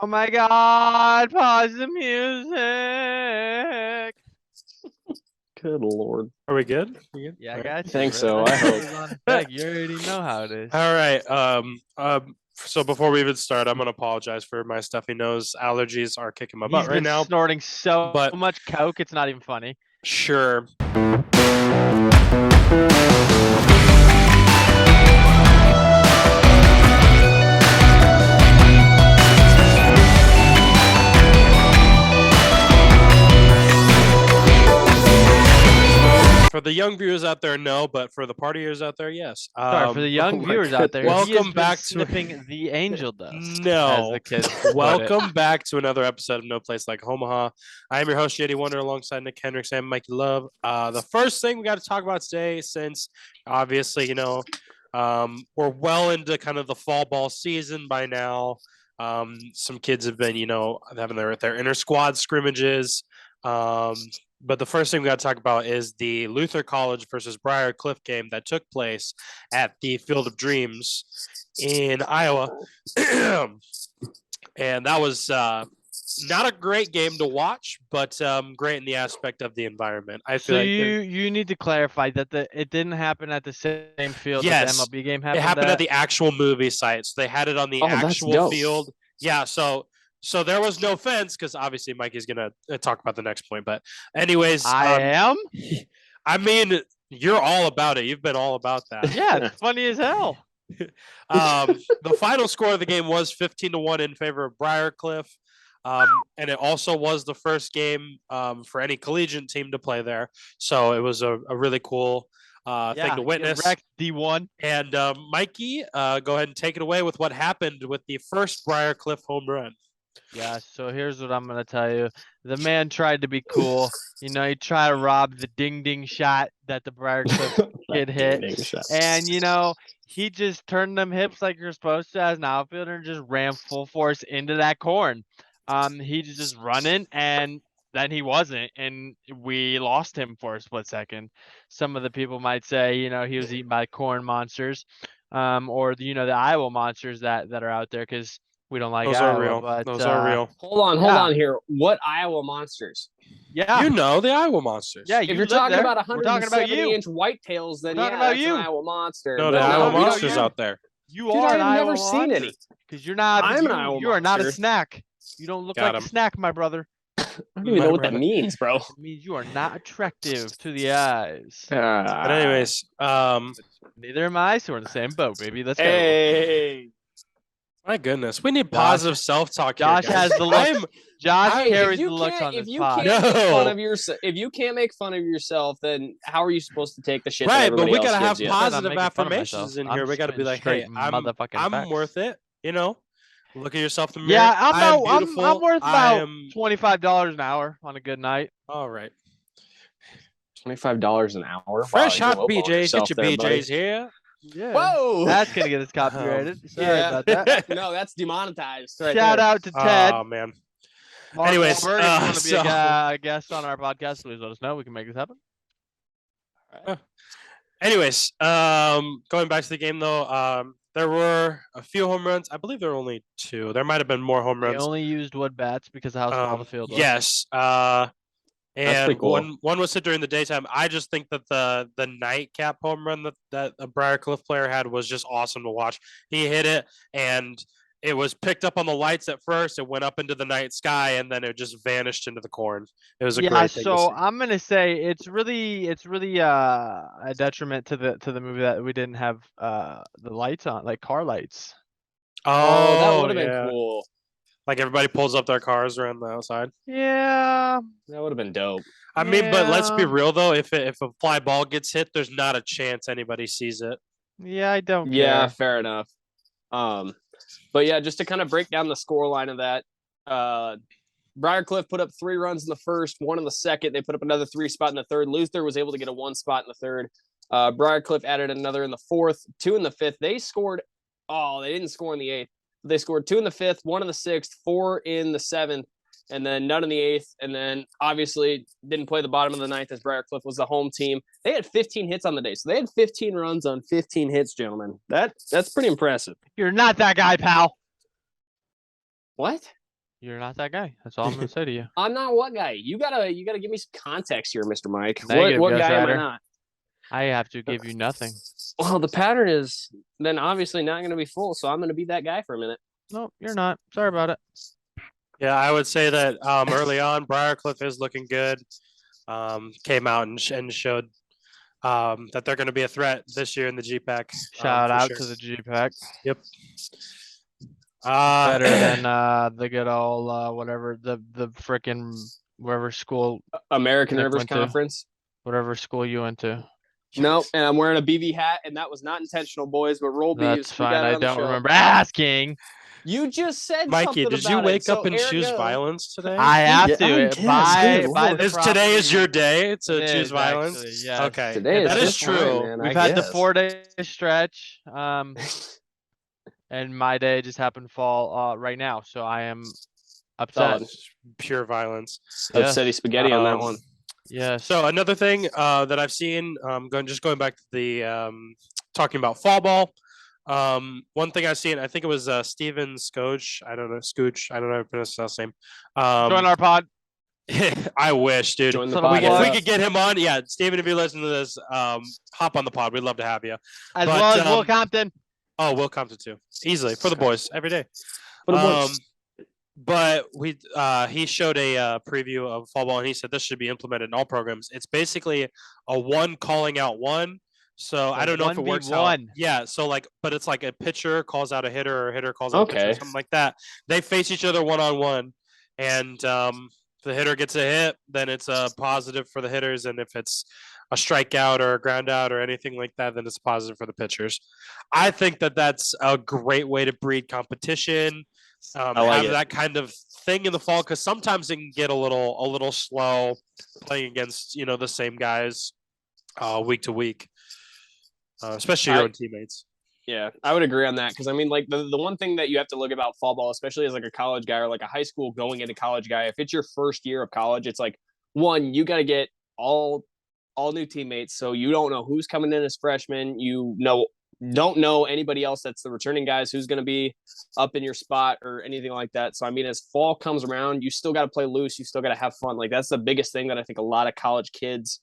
Oh my God! Pause the music. Good Lord. Are we good? We good? Yeah, I All right. got you. Think Red so, Light I hope. is on deck. You already know how it is. All right. So before we even start, I'm gonna apologize for my stuffy nose. Allergies are kicking my butt He's right been now. snorting so but- much coke, it's not even funny. Sure. For the young viewers out there, no, but for the partiers out there, yes. Sorry, for the young my viewers out there, goodness. he has Welcome been back to- sniffing the angel dust. as No. the kids put it. Welcome back to another episode of No Place Like Homaha. I am your host, JD Wonder, alongside Nick Hendricks and Mikey Love. The first thing we got to talk about today, since obviously, we're well into kind of the fall ball season by now. Some kids have been, having their inter squad scrimmages. But the first thing we got to talk about is the Luther College versus Briar Cliff game that took place at the Field of Dreams in Iowa. And that was not a great game to watch, but great in the aspect of the environment. I feel So like you need to clarify that it didn't happen at the same field Yes, that the MLB game it happened. happened at the actual movie site. So they had it on the Oh, that's actual dope. field. Yeah, so there was no fence because obviously Mikey's gonna talk about the next point. But anyways, I am. I mean, you're all about it. You've been all about that. Yeah, it's funny as hell. The final score of the game was 15-1 in favor of Briarcliff. And it also was the first game for any collegiate team to play there. So it was a really cool thing to witness. Wrecked D1. And Mikey, go ahead and take it away with what happened with the first Briarcliff home run. Yeah, so here's what I'm going to tell you. The man tried to be cool. He tried to rob the ding-ding shot that the Briarcliff kid hit. And, he just turned them hips like you're supposed to as an outfielder and just ran full force into that corn. He just running, and then he wasn't, and we lost him for a split second. Some of the people might say, he was eaten by corn monsters, or the Iowa monsters that are out there, because we don't like Those Iowa. are real. But, Those are real. Hold on here. What Iowa monsters? Yeah. You know the Iowa monsters. Yeah, If you you're live talking there. about We're talking about you. 170-inch whitetails, then We're yeah, talking about that's you. an Iowa monster. No, the But Iowa we don't monsters you. out there. You Dude, are I an have Iowa never seen monster. any. Because you're not. I'm an Iowa You are not a monster. snack. You don't look Got like him. a snack, my brother. I don't even know what that means, bro. It means you are not attractive to the eyes. But anyways, Neither am I, so we're in the same boat, baby. Let's go. Hey. my goodness, we need positive self-talk here, Josh guys. has the looks. Josh Hey, carries the looks on if this you pod. can't make fun No. of yourself, if you can't make fun of yourself, then how are you supposed to take the shit? Right, that but we everybody gotta else have gives you? I'm positive making fun of affirmations myself. in I'm here. We gotta be spitting like, hey, straight motherfucking I'm facts. worth it. Look at yourself in the mirror. Yeah, I am I'm beautiful. worth I about am $25 an hour on a good night. all right. $25 an hour. Fresh Wow, hot you're lowballing BJs. yourself Get your there, buddy. BJs here. Yeah. Whoa! That's gonna get us copyrighted. Sorry yeah. about that. No, that's demonetized. Right Shout there. out to Ted. Oh man. Mark Anyways, Wahlberg, if you want to be so- a guest on our podcast, please let us know. We can make this happen. Anyways, going back to the game though, there were a few home runs. I believe there were only two. There might have been more home They runs. only used wood bats because of how small the field was. Yes. That's And pretty cool. one was hit during the daytime. I just think that the nightcap home run that a Briarcliff player had was just awesome to watch. He hit it, and it was picked up on the lights at first. It went up into the night sky, and then it just vanished into the corn. It was a great thing to so see. I'm gonna say it's really a detriment to the movie that we didn't have the lights on, like car lights. Oh, that would have yeah. been cool. Like everybody pulls up their cars around the outside. Yeah. That would have been dope. I mean, but let's be Yeah. real though. If a fly ball gets hit, there's not a chance anybody sees it. Yeah, I don't Yeah, care. fair enough. But yeah, just to kind of break down the score line of that, Briarcliff put up 3 runs in the first, 1 in the second. They put up another 3 spot in the third. Luther was able to get a 1 spot in the third. Briarcliff added another in the fourth, 2 in the fifth. They scored. Oh, they didn't score in the eighth. They scored 2 in the fifth, 1 in the sixth, 4 in the seventh, and then none in the eighth. And then obviously didn't play the bottom of the ninth as Briarcliff was the home team. They had 15 hits on the day. So they had 15 runs on 15 hits, gentlemen. That's pretty impressive. You're not that guy, pal. What? You're not that guy. That's all I'm gonna say to you. I'm not what guy? You gotta give me some context here, Mr. Mike. Negative, What Ghost guy am I Rider. not? I have to give you nothing. Well, the pattern is then obviously not going to be full, so I'm going to be that guy for a minute. No, you're not. Sorry about it. Yeah, I would say that early on, Briarcliff is looking good. Came out and showed that they're going to be a threat this year in the GPAC. Shout out sure. to the GPAC. Yep. Better than the good old whatever the frickin' whatever school American Nick Rivers went to. Conference. Whatever school you went to. Nope, and I'm wearing a BV hat, and that was not intentional, boys. But roll Beavs. That's fine. I don't remember asking. You just said Mikey, something did you about wake it, up so and choose ergo- violence today? I have Yeah, I to. guess. By Good the lord. Today is your property. day to It choose is violence? actually, yes. Okay. Today Yeah, is that is just fine, true. man, We've I had the guess. 4-day stretch. And my day just happened to fall right now, so I am upset. Solid. Pure violence. Upsetty spaghetti on that one. Yeah. So another thing that I've seen, going back to the talking about fall ball. One thing I've seen, I think it was Steven Scooch. I don't know how to pronounce his last name. Join our pod. I wish, dude. Join the If If we podcast. could get him on, yeah, Steven, if you listen to this, hop on the pod. We'd love to have you. As well as Will Compton. Oh, Will Compton too. Easily for the boys every day. For the boys. But he showed a preview of fall ball, and he said this should be implemented in all programs. It's basically a one calling out one. So I don't know if it works out. Yeah. So but it's like a pitcher calls out a hitter, or a hitter calls out a pitcher, or something like that. They face each other 1-on-1, and if the hitter gets a hit, then it's a positive for the hitters, and if it's a strikeout or a ground out or anything like that, then it's positive for the pitchers. I think that that's a great way to breed competition. Have that kind of thing in the fall, because sometimes it can get a little slow playing against the same guys week to week, especially your own teammates. Yeah, I would agree on that, because I mean, like the one thing that you have to look about fall ball, especially as like a college guy or like a high school going into college guy, if it's your first year of college, it's like, one, you got to get all new teammates, so you don't know who's coming in as freshmen. Don't know anybody else that's the returning guys who's going to be up in your spot or anything like that. So I mean, as fall comes around, you still got to play loose. You still got to have fun. Like that's the biggest thing that I think a lot of college kids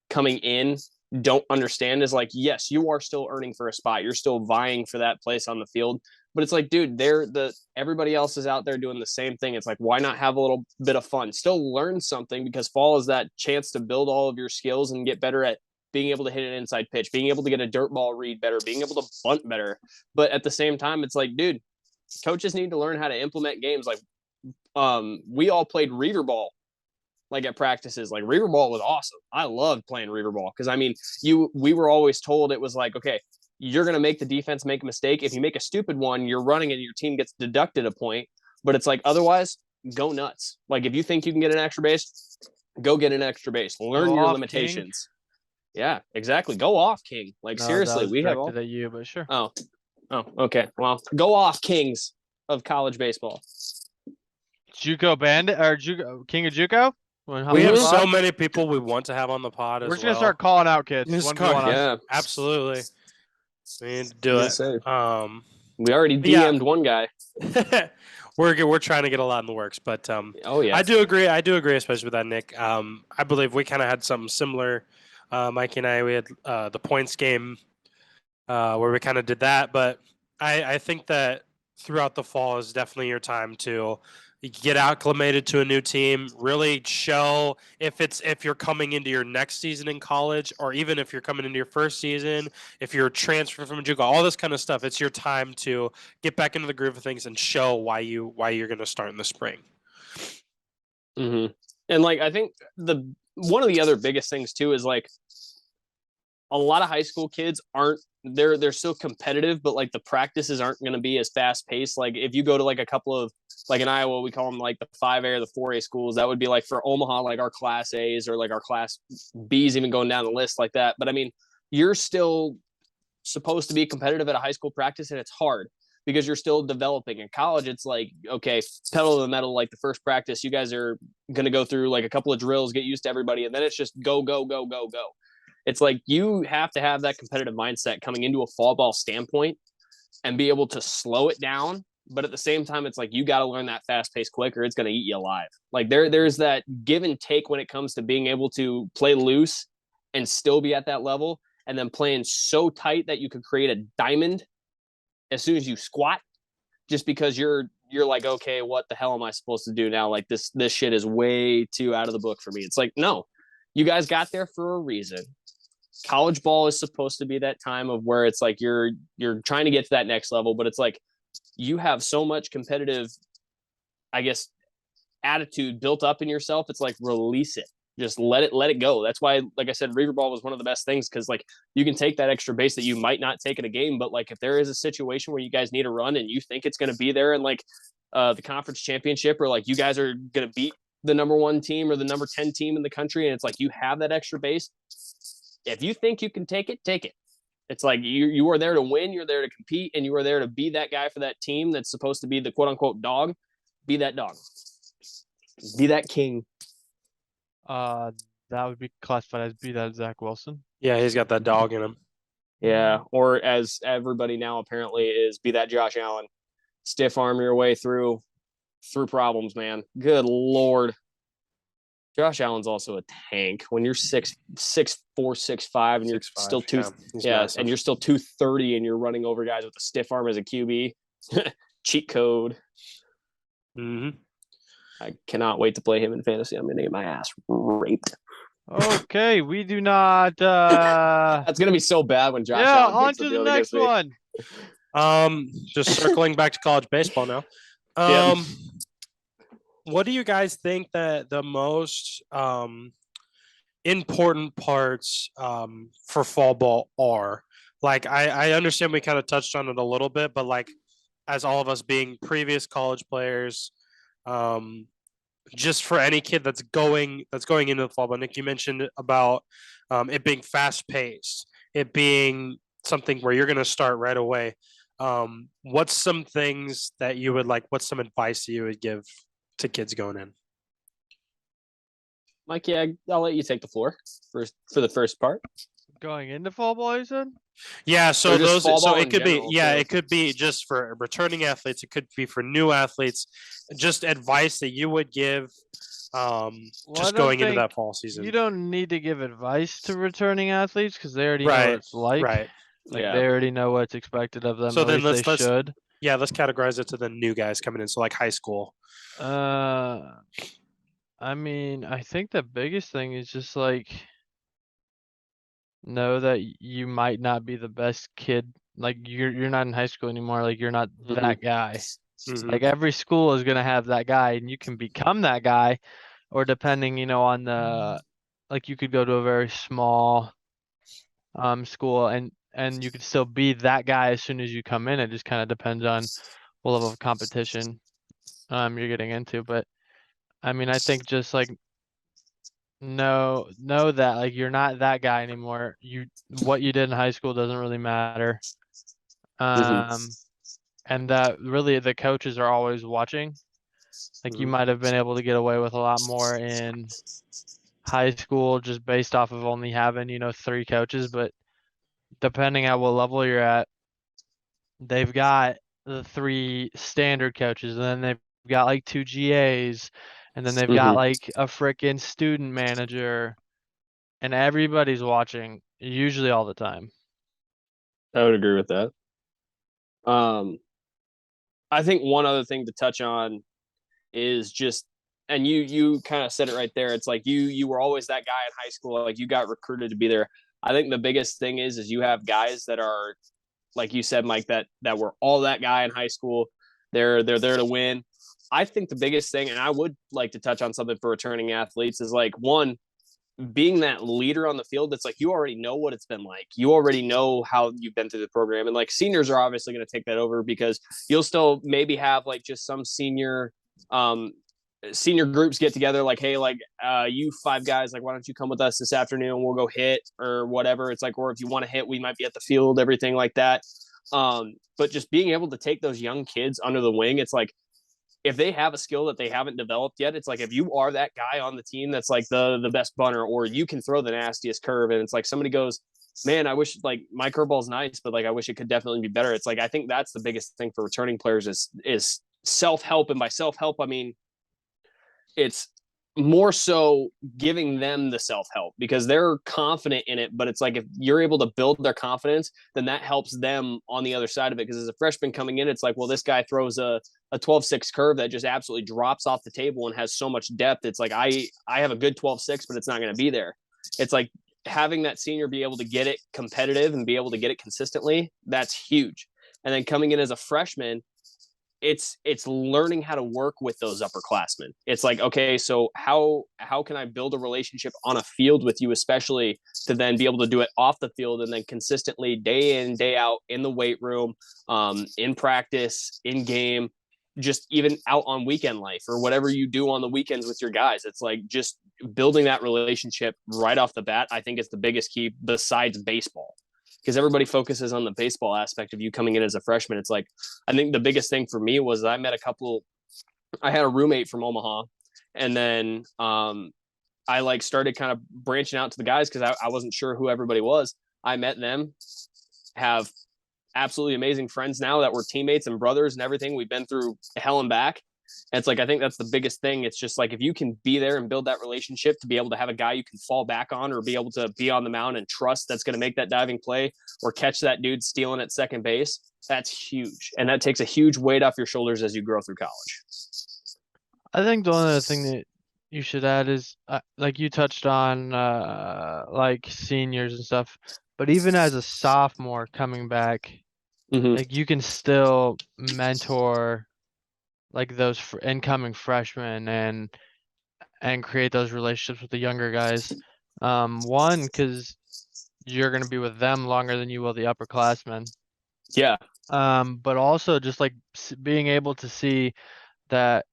coming in don't understand is like, yes, you are still earning for a spot. You're still vying for that place on the field. But it's like, dude, everybody else is out there doing the same thing. It's like, why not have a little bit of fun? Still learn something, because fall is that chance to build all of your skills and get better at being able to hit an inside pitch, being able to get a dirt ball read better, being able to bunt better. But at the same time, it's like, dude, coaches need to learn how to implement games. Like, we all played Reaver ball, like at practices. Like Reaver ball was awesome. I loved playing Reaver ball, because I mean, we were always told it was like, okay, you're going to make the defense make a mistake. If you make a stupid one, you're running and your team gets deducted a point. But it's like, otherwise, go nuts. Like if you think you can get an extra base, go get an extra base. Learn your limitations. King. Yeah, exactly. Go off, King. Like seriously, we have all... at you, but sure. Oh, okay. Well, go off, Kings of college baseball. JUCO Bandit or JUCO King of JUCO? We have so many people we want to have on the pod. We're just gonna start calling out kids. Yeah, absolutely. We need to do it. We already DM'd one guy. We're trying to get a lot in the works, but yeah, I do agree, especially with that, Nick. I believe we kind of had something similar. Mikey and I, we had the points game where we kind of did that, but I think that throughout the fall is definitely your time to get acclimated to a new team, really show if you're coming into your next season in college, or even if you're coming into your first season, if you're transferred from JUCO, all this kind of stuff. It's your time to get back into the groove of things and show why you're going to start in the spring. Mm-hmm. And like, I think one of the other biggest things too is like a lot of high school kids they're still competitive, but like the practices aren't going to be as fast paced. Like if you go to like a couple of, like in Iowa, we call them like the 5A or the 4A schools. That would be like for Omaha, like our class A's or like our class B's, even going down the list like that. But I mean, you're still supposed to be competitive at a high school practice, and it's hard because you're still developing. In college, it's like, okay, pedal to the metal. Like the first practice, you guys are going to go through like a couple of drills, get used to everybody. And then it's just go, go, go, go, go. It's like you have to have that competitive mindset coming into a fall ball standpoint and be able to slow it down but at the same time, it's like you got to learn that fast pace quick or it's going to eat you alive. Like there's that give and take when it comes to being able to play loose and still be at that level, and then playing so tight that you could create a diamond as soon as you squat, just because you're like, okay, what the hell am I supposed to do now? Like this shit is way too out of the book for me. It's like, no, you guys got there for a reason. College ball is supposed to be that time of where it's like you're trying to get to that next level, but it's like you have so much competitive, I guess, attitude built up in yourself. It's like, release it. Just let it go. That's why, like I said, Reaver Ball was one of the best things, because like you can take that extra base that you might not take in a game, but like if there is a situation where you guys need a run and you think it's going to be there in like the conference championship, or like you guys are going to beat the number 1 team or the number 10 team in the country, and it's like you have that extra base, if you think you can take it, take it. It's like you are there to win, you're there to compete, and you are there to be that guy for that team that's supposed to be the quote unquote dog. Be that dog. Be that king. That would be classified as be that Zach Wilson. Yeah, he's got that dog in him. Yeah, or as everybody now apparently is, be that Josh Allen. Stiff arm your way through problems, man. Good Lord. Josh Allen's also a tank. When you're 6'4", 6'5", and you're 6'5", still massive. and you're still 230 and you're running over guys with a stiff arm as a QB. Cheat code. Mm-hmm. I cannot wait to play him in fantasy. I'm going to get my ass raped. Okay, we do not. That's going to be so bad when Josh Allen on takes to the field next against me. one. Just circling back to college baseball now. Yep. What do you guys think that the most important parts for fall ball are? Like, I understand we kind of touched on it a little bit, but like, as all of us being previous college players, just for any kid that's going into the fall ball. Nick, you mentioned about it being fast paced, it being something where you're going to start right away. What's some things that you would like? What's some advice that you would give to kids going in? Mike, yeah, I'll let you take the floor for the first part. Going into fall ball, you said? Yeah, so it could be, too. it could be just for returning athletes, it could be for new athletes, just advice that you would give just going into that fall season. You don't need to give advice to returning athletes because they already know what it's like. Right. Like they already know what's expected of them. So then let's should. Yeah, let's categorize it to the new guys coming in. So like high school. I mean, I think the biggest thing is just like know that you might not be the best kid. Like you're not in high school anymore. Like you're not that guy. Mm-hmm. Like every school is gonna have that guy, and you can become that guy, or depending, on the, like you could go to a very small school and you could still be that guy as soon as you come in. It just kind of depends on what level of competition you're getting into. But I mean, I think just like know that like you're not that guy anymore. What you did in high school doesn't really matter. And that really the coaches are always watching. Like you might have been able to get away with a lot more in high school just based off of only having, 3 coaches, but depending on what level you're at, they've got the 3 standard coaches, and then they've got like 2 GAs, and then they've got like a freaking student manager, and everybody's watching usually all the time. I would agree with that. I think one other thing to touch on is just, and you kind of said it right there. It's like you were always that guy in high school. Like you got recruited to be there. I think the biggest thing is you have guys that are, like you said, Mike, that were all that guy in high school. They're there to win. I think the biggest thing, and I would like to touch on something for returning athletes, is like one, being that leader on the field. It's like you already know what it's been like. You already know how you've been through the program. And like seniors are obviously going to take that over because you'll still maybe have like just some senior groups get together like, hey, like you 5 guys, like why don't you come with us this afternoon, we'll go hit or whatever. It's like, or if you want to hit, we might be at the field, everything like that. But just being able to take those young kids under the wing, it's like if they have a skill that they haven't developed yet, it's like if you are that guy on the team that's like the best bunter, or you can throw the nastiest curve, and it's like somebody goes, man, I wish like my curveball's nice, but like I wish it could definitely be better. It's like I think that's the biggest thing for returning players is self-help. And by self-help, I mean it's more so giving them the self-help because they're confident in it. But it's like if you're able to build their confidence, then that helps them on the other side of it. Because as a freshman coming in, it's like, well, this guy throws a 12-6 curve that just absolutely drops off the table and has so much depth. It's like I have a good 12-6, but it's not going to be there. It's like having that senior be able to get it competitive and be able to get it consistently, that's huge. And then coming in as a freshman, it's learning how to work with those upperclassmen. It's like, okay, so how can I build a relationship on a field with you, especially to then be able to do it off the field and then consistently day in, day out in the weight room, in practice, in game, just even out on weekend life or whatever you do on the weekends with your guys. It's like just building that relationship right off the bat, I think is the biggest key besides baseball. Because everybody focuses on the baseball aspect of you coming in as a freshman. It's like, I think the biggest thing for me was I had a roommate from Omaha, and then I like started kind of branching out to the guys because I wasn't sure who everybody was. I met them, have absolutely amazing friends now that we're teammates and brothers and everything. We've been through hell and back. And it's like, I think that's the biggest thing. It's just like, if you can be there and build that relationship to be able to have a guy you can fall back on or be able to be on the mound and trust that's going to make that diving play or catch that dude stealing at second base, that's huge. And that takes a huge weight off your shoulders as you grow through college. I think the only other thing that you should add is like you touched on like seniors and stuff, but even as a sophomore coming back, like you can still mentor like those incoming freshmen and create those relationships with the younger guys. One, because you're going to be with them longer than you will the upperclassmen. Yeah. But also just like being able to see that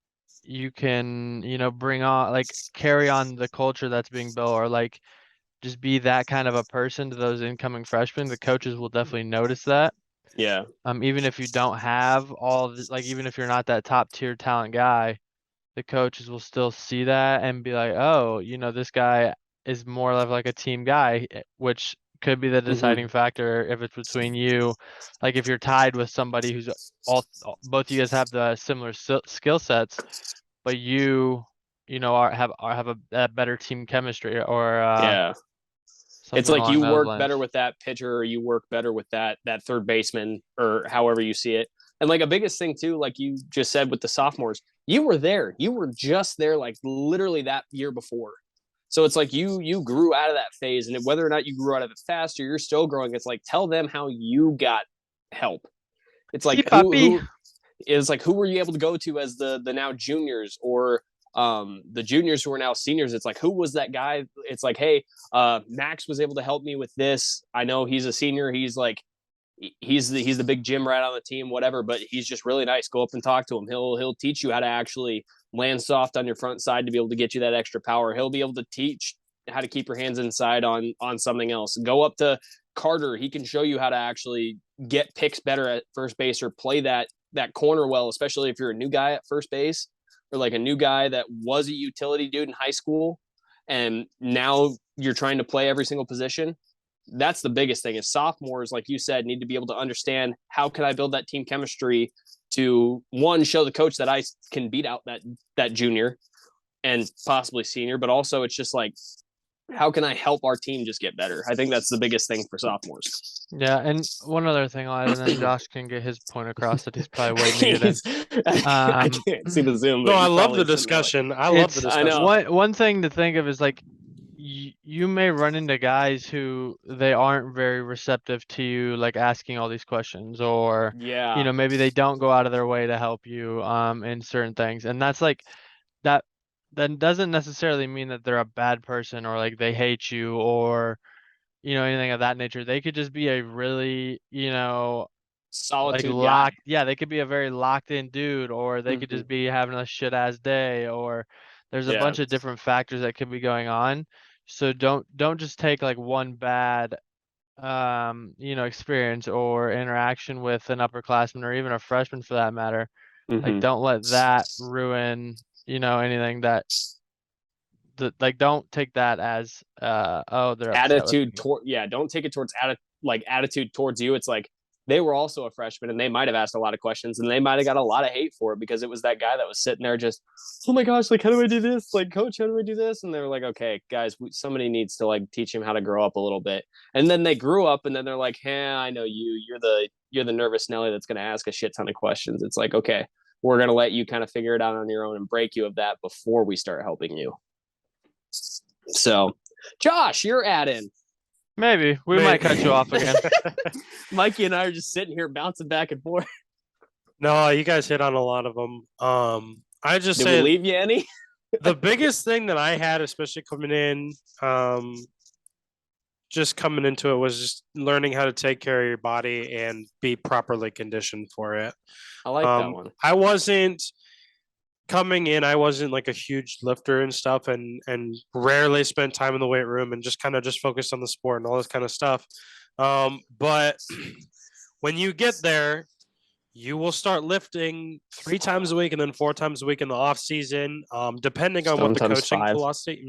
you can, bring on, like carry on the culture that's being built, or like just be that kind of a person to those incoming freshmen. The coaches will definitely notice that. Yeah. Even if you don't have like, even if you're not that top tier talent guy, the coaches will still see that and be like, oh, this guy is more of like a team guy, which could be the deciding factor if it's between you. Like if you're tied with somebody who's both of you guys have the similar skill sets, but have a better team chemistry or yeah. It's something like you along those work lines. better with that pitcher, or you work better with that third baseman, or however you see it. And like a biggest thing too, like you just said with the sophomores, you were there. You were just there like literally that year before. So it's like you grew out of that phase, and whether or not you grew out of it fast or you're still growing, it's like tell them how you got help. It's like who is like who were you able to go to as the now juniors, or the juniors who are now seniors? It's like, who was that guy? It's like, hey, Max was able to help me with this. I know he's a senior. He's like, he's the big gym rat on the team, whatever, but he's just really nice. Go up and talk to him. He'll teach you how to actually land soft on your front side to be able to get you that extra power. He'll be able to teach how to keep your hands inside on something else. Go up to Carter. He can show you how to actually get picks better at first base or play that corner well, especially if you're a new guy at first base, or like a new guy that was a utility dude in high school and now you're trying to play every single position. That's the biggest thing is sophomores, like you said, need to be able to understand how can I build that team chemistry to, one, show the coach that I can beat out that junior and possibly senior, but also it's just like, how can I help our team just get better? I think that's the biggest thing for sophomores. Yeah, and one other thing I'll add, and then Josh can get his point across that he's probably way muted. I can't see the Zoom. No, I love the discussion. I love the discussion. I know. One thing to think of is like you may run into guys who they aren't very receptive to you, like asking all these questions, or maybe they don't go out of their way to help you in certain things, and that's like that doesn't necessarily mean that they're a bad person or like they hate you or anything of that nature. They could just be a really solitude like locked. Yeah, they could be a very locked in dude, or they could just be having a shit ass day, or there's a bunch of different factors that could be going on. So don't just take like one bad experience or interaction with an upperclassman or even a freshman for that matter Like, don't let that ruin, anything that like, don't take that as oh, they're upset with me. Don't take it towards attitude towards you. It's like they were also a freshman and they might have asked a lot of questions and they might have got a lot of hate for it because it was that guy that was sitting there just, oh my gosh, like, how do I do this? Like, coach, how do I do this? And they were like, okay, guys, somebody needs to like teach him how to grow up a little bit. And then they grew up and then they're like, hey, I know you're the nervous Nelly that's going to ask a shit ton of questions. It's like, okay, we're going to let you kind of figure it out on your own and break you of that before we start helping you. So, Josh, you're in. Maybe we might cut you off again. Mikey and I are just sitting here bouncing back and forth. No, you guys hit on a lot of them. I just Did we leave you any? The biggest thing that I had, especially coming in, just coming into it, was just learning how to take care of your body and be properly conditioned for it. I like that one. I wasn't coming in. I wasn't like a huge lifter and stuff, and rarely spent time in the weight room and just kind of just focused on the sport and all this kind of stuff. But when you get there, you will start lifting 3 times a week and then 4 times a week in the off season, depending on what the coaching philosophy.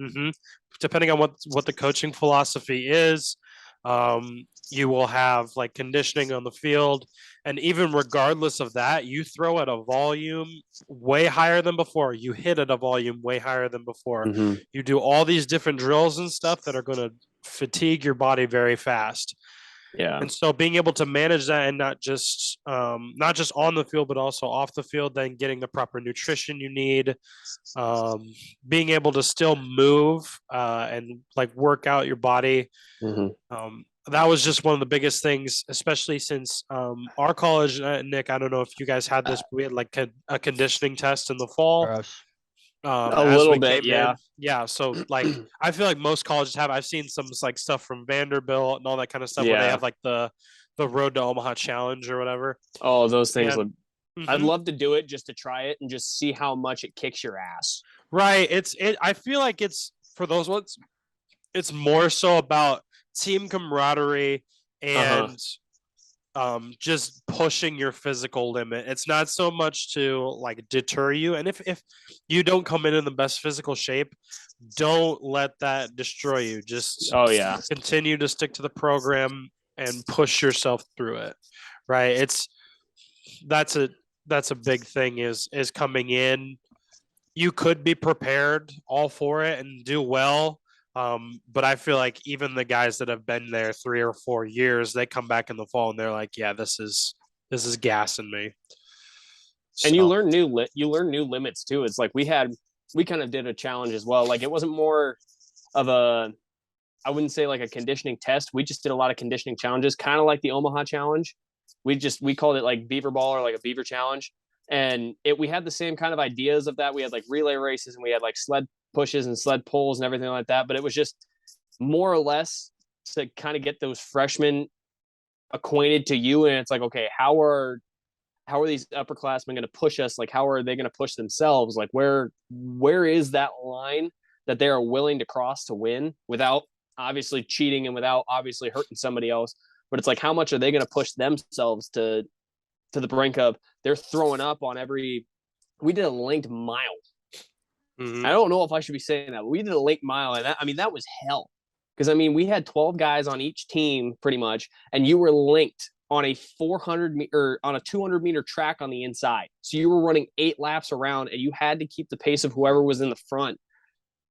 Depending on what the coaching philosophy is, you will have like conditioning on the field, and even regardless of that, you throw at a volume way higher than before. You hit at a volume way higher than before. You do all these different drills and stuff that are going to fatigue your body very fast. Yeah. And so being able to manage that and not just on the field, but also off the field, then getting the proper nutrition you need, being able to still move and like work out your body. That was just one of the biggest things, especially since our college, Nick, I don't know if you guys had this, but we had like a conditioning test in the fall. A little bit, yeah. Yeah, so like I feel like most colleges have. I've seen some like stuff from Vanderbilt and all that kind of stuff where they have like the Road to Omaha Challenge or whatever. Oh, those things look. I'd love to do it just to try it and just see how much it kicks your ass. Right. I feel like it's for those ones. It's more so about team camaraderie and just pushing your physical limit. It's not so much to like deter you. And if you don't come in the best physical shape, don't let that destroy you. Just continue to stick to the program and push yourself through it. Right. That's a big thing is coming in. You could be prepared all for it and do well. But I feel like even the guys that have been there 3 or 4 years, they come back in the fall and they're like, yeah, this is gassing me. So. And you learn new limits too. It's like we kind of did a challenge as well. Like it wasn't more of I wouldn't say like a conditioning test. We just did a lot of conditioning challenges, kind of like the Omaha challenge. We called it like beaver ball or like a beaver challenge. And we had the same kind of ideas of that. We had like relay races and we had like sled pushes and sled pulls and everything like that. But it was just more or less to kind of get those freshmen acquainted to you. And it's like, okay, how are these upperclassmen going to push us? Like, how are they going to push themselves? Like, where is that line that they are willing to cross to win without obviously cheating and without obviously hurting somebody else? But it's like, how much are they going to push themselves to the brink of they're throwing up on we did a linked mile. I don't know if I should be saying that, but we did a linked mile. And that was hell. Because, we had 12 guys on each team pretty much, and you were linked on a 200 meter track on the inside. So you were running 8 laps around, and you had to keep the pace of whoever was in the front.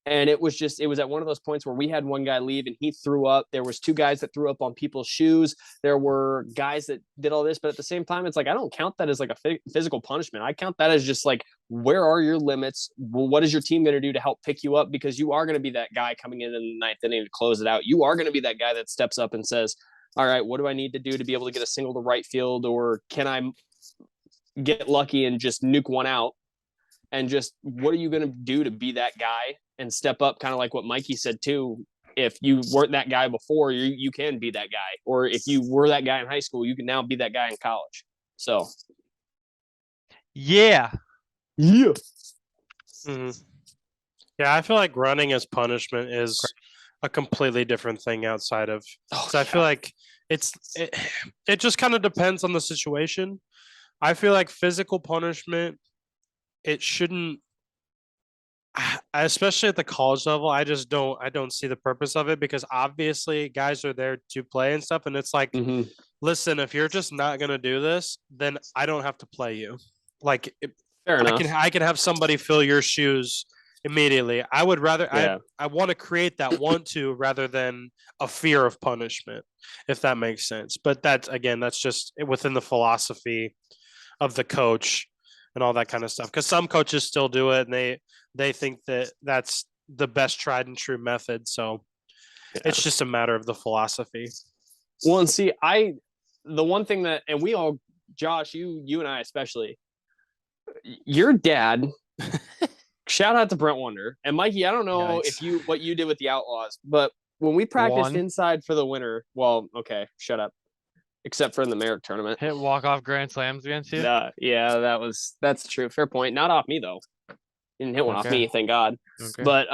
And it was at one of those points where we had one guy leave and he threw up. There was 2 guys that threw up on people's shoes. There were guys that did all this, but at the same time, it's like, I don't count that as like a physical punishment. I count that as just like, where are your limits? Well, what is your team going to do to help pick you up? Because you are going to be that guy coming in the 9th inning to close it out. You are going to be that guy that steps up and says, all right, what do I need to do to be able to get a single to right field? Or can I get lucky and just nuke one out? And just what are you going to do to be that guy and step up, kind of like what Mikey said too. If you weren't that guy before, you can be that guy. Or if you were that guy in high school, you can now be that guy in college. So. Yeah. Mm-hmm. Yeah, I feel like running as punishment is a completely different thing outside of. So I feel like it just kind of depends on the situation. I feel like physical punishment, it shouldn't, especially at the college level. I don't see the purpose of it because obviously guys are there to play and stuff. And it's like, listen, if you're just not going to do this, then I don't have to play you. Like, Fair enough. I can have somebody fill your shoes immediately. I would rather, I want to create that want to rather than a fear of punishment, if that makes sense. But that's just within the philosophy of the coach and all that kind of stuff. Because some coaches still do it and they think that that's the best tried and true method. So it's just a matter of the philosophy. Well, and see, the one thing that, and we all, Josh, you and I especially, your dad, shout out to Brent Wonder and Mikey. I don't know what you did with the Outlaws, but when we practiced inside for the winter, well, okay, shut up. Except for in the Merrick tournament. Hit walk-off grand slams against you? Yeah, that's true. Fair point. Not off me, though. Didn't hit one off me, thank God. Okay. But,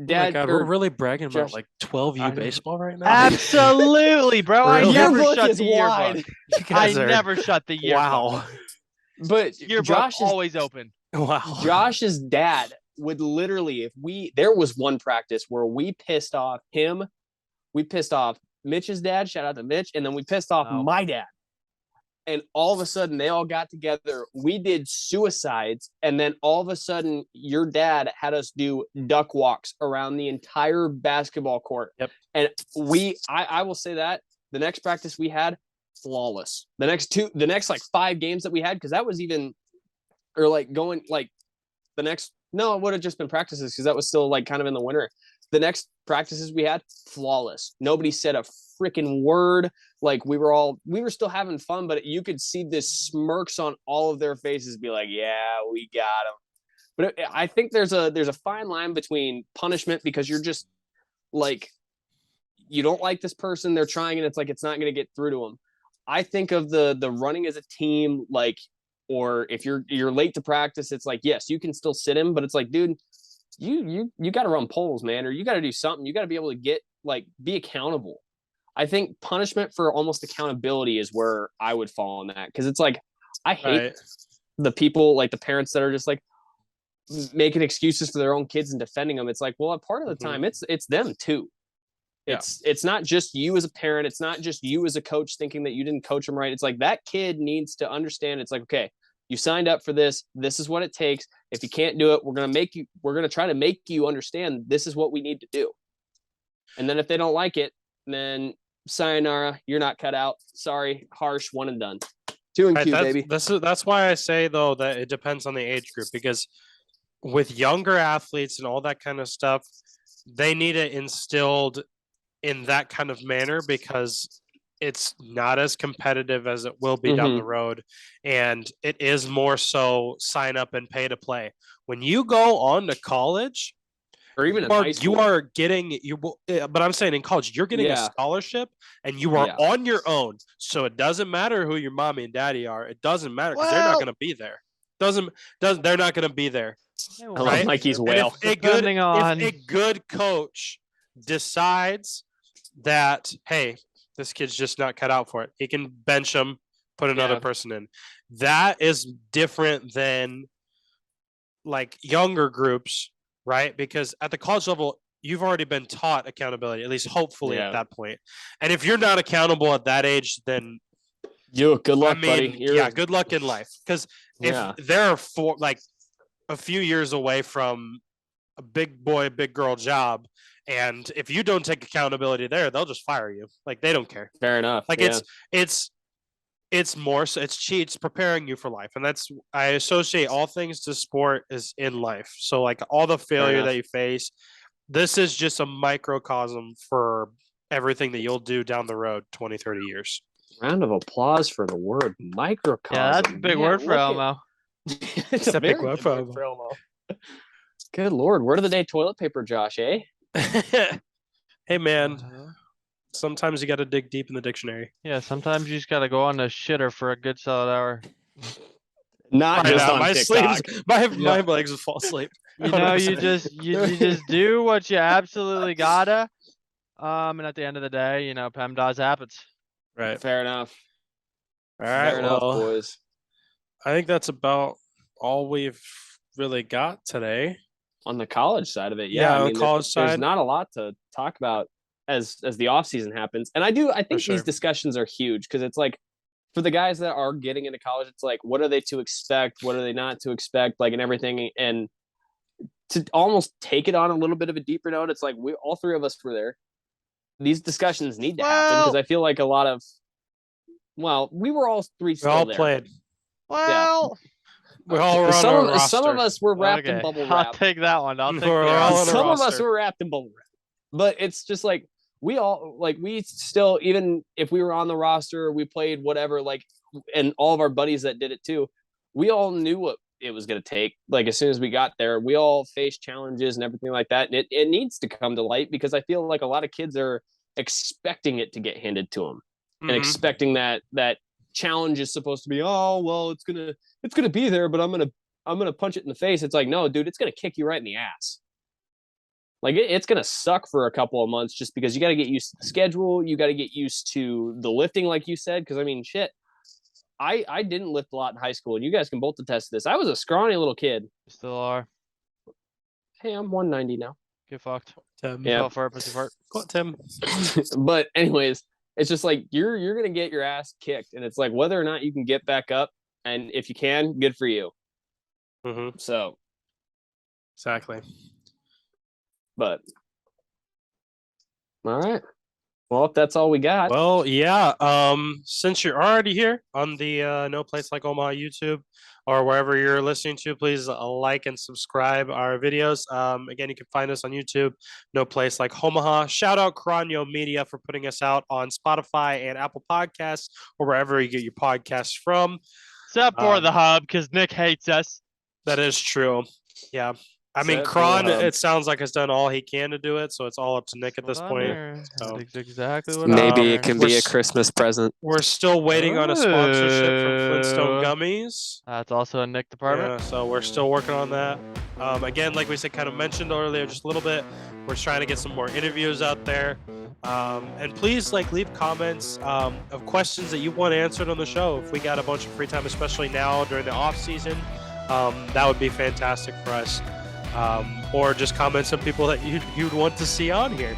Dad, we're really bragging about like 12U baseball right now. Absolutely, bro. Really? I never shut the yearbook. I never shut the yearbook. Wow. But Josh is always open. Wow. Josh's dad would literally, there was one practice where we pissed off him, we pissed off Mitch's dad, shout out to Mitch, and then we pissed off my dad. And all of a sudden, they all got together. We did suicides, and then all of a sudden, your dad had us do duck walks around the entire basketball court. Yep. And I will say that the next practice we had, flawless. The next like 5 games that we had, because that was even, or like going like the next. No, it would have just been practices because that was still like kind of in the winter. The next practices we had, flawless. Nobody said a freaking word. Like we were still having fun, but you could see this smirks on all of their faces be like, yeah, we got them. But I think there's a fine line between punishment because you're just like, you don't like this person, they're trying and it's like, it's not going to get through to them. I think of the running as a team, like, or if you're late to practice, it's like, yes, you can still sit him, but it's like, dude, you got to run polls, man, or you got to do something. You got to be able to be accountable. I think punishment for almost accountability is where I would fall on that. Because it's like, I hate the people, like the parents that are just like making excuses for their own kids and defending them. It's like, well, a part of the time it's them too. It's not just you as a parent. It's not just you as a coach thinking that you didn't coach them right. It's like that kid needs to understand. It's like, okay, you signed up for this. This is what it takes. If you can't do it, we're going to try to make you understand this is what we need to do. And then if they don't like it, then sayonara, you're not cut out. Sorry, harsh, 1 and done. 2 and 2, baby. That's why I say though that it depends on the age group, because with younger athletes and all that kind of stuff, they need it instilled in that kind of manner because it's not as competitive as it will be down the road. And it is more so sign up and pay to play. When you go on to college, or even in high school, you are getting but I'm saying in college, you're getting a scholarship and you are on your own. So it doesn't matter who your mommy and daddy are. It doesn't matter because they're not going to be there. They're not going to be there. I love Mikey's whale. If a good coach decides that, hey, this kid's just not cut out for it, he can bench him, put another person in. That is different than like younger groups, right? Because at the college level, you've already been taught accountability, at least hopefully at that point. And if you're not accountable at that age, then good luck, buddy. Good luck in life. Because if they're a few years away from a big boy, big girl job, and if you don't take accountability there, they'll just fire you. Like they don't care. Fair enough. Like it's more so it's preparing you for life. And I associate all things to sport is in life. So like all the failure that you face, this is just a microcosm for everything that you'll do down the road 20, 30 years. Round of applause for the word microcosm. Yeah, that's a big word for Elmo. It's a big word for Elmo. Good Lord. Word of the day, toilet paper, Josh, eh? Hey, man. Sometimes you got to dig deep in the dictionary. Yeah, sometimes you just got to go on the shitter for a good solid hour. Not just on TikTok. My legs will fall asleep. You know, you just do what you absolutely gotta. And at the end of the day, PEMDAS happens. Right. Fair enough. All right, Fair enough, boys. I think that's about all we've really got today. On the college side of it, yeah. On the college side, there's not a lot to talk about as the off season happens. And I think these discussions are huge because it's like for the guys that are getting into college, it's like, what are they to expect? What are they not to expect? Like, and everything. And to almost take it on a little bit of a deeper note, it's like all three of us were there. These discussions need to happen because I feel like a lot of, we were all three still all there. played. Well, we all were on our roster. Some of us were wrapped in bubble wrap. I'll take that one. I'll take some of us were wrapped in bubble wrap. But it's just like we still, even if we were on the roster, we played whatever, like, and all of our buddies that did it too, we all knew what it was going to take. Like, as soon as we got there, we all faced challenges and everything like that. And it needs to come to light because I feel like a lot of kids are expecting it to get handed to them and expecting that challenge is supposed to be, it's gonna be there, but I'm gonna punch it in the face. It's like, no, dude, it's gonna kick you right in the ass. Like it's gonna suck for a couple of months just because you got to get used to the schedule. You got to get used to the lifting, like you said. Because I mean, shit, I didn't lift a lot in high school, and you guys can both attest to this. I was a scrawny little kid. You still are. Hey, I'm 190 now. Get fucked. Tim. Yeah. Go for it, pussy fart. Go on, Tim. But anyways, it's just like you're gonna get your ass kicked, and it's like whether or not you can get back up, and if you can, good for you. So, exactly. But all right. Well, if that's all we got. Well, yeah. Since you're already here on the No Place Like Omaha YouTube or wherever you're listening to, please like and subscribe our videos. Again, you can find us on YouTube, No Place Like Homaha. Shout out Cronio Media for putting us out on Spotify and Apple Podcasts or wherever you get your podcasts from. Except for the hub, because Nick hates us. That is true. Yeah. I mean, Kron, it sounds like has done all he can to do it, so it's all up to Nick at this point. So. That's exactly what maybe it can be a Christmas present. We're still waiting on a sponsorship from Flintstone Gummies. That's also a Nick department. Yeah, so we're still working on that. Again, like we said, kind of mentioned earlier, just a little bit. We're trying to get some more interviews out there. And please, leave comments of questions that you want answered on the show. If we got a bunch of free time, especially now during the off season, that would be fantastic for us. Or just comments on people that you'd want to see on here.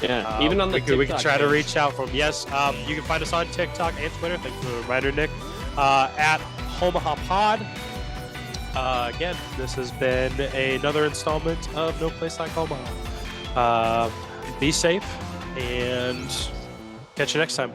Yeah, even on the TikTok we can try to reach out from. Yes, you can find us on TikTok and Twitter. Thank you for the reminder, Nick. At Homaha Pod. Again, this has been another installment of No Place Like Omaha. Be safe and catch you next time.